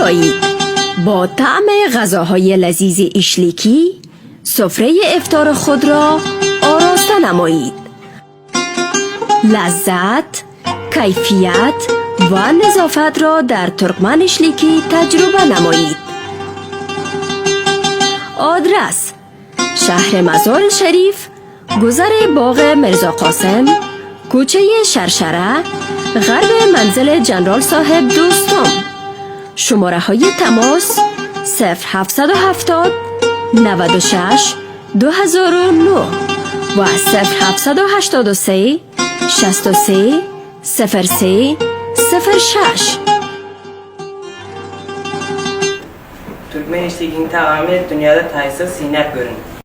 بیایید با طعم غذاهای لذیذ ایشلیکی سفره افطار خود را آراسته نمایید. لذت، کیفیت و نظافت را در ترکمن ایشلیکی تجربه نمایید. آدرس: شهر مزار شریف، گذر باغ مرزا قاسم، کوچه شرشره، غرب منزل جنرال صاحب دوستان. شماره های تماس 0770 96 2009 و 0783 63 03 06. Türkmen işçiliğinin tamamı dünyada sayısız sinek görünür.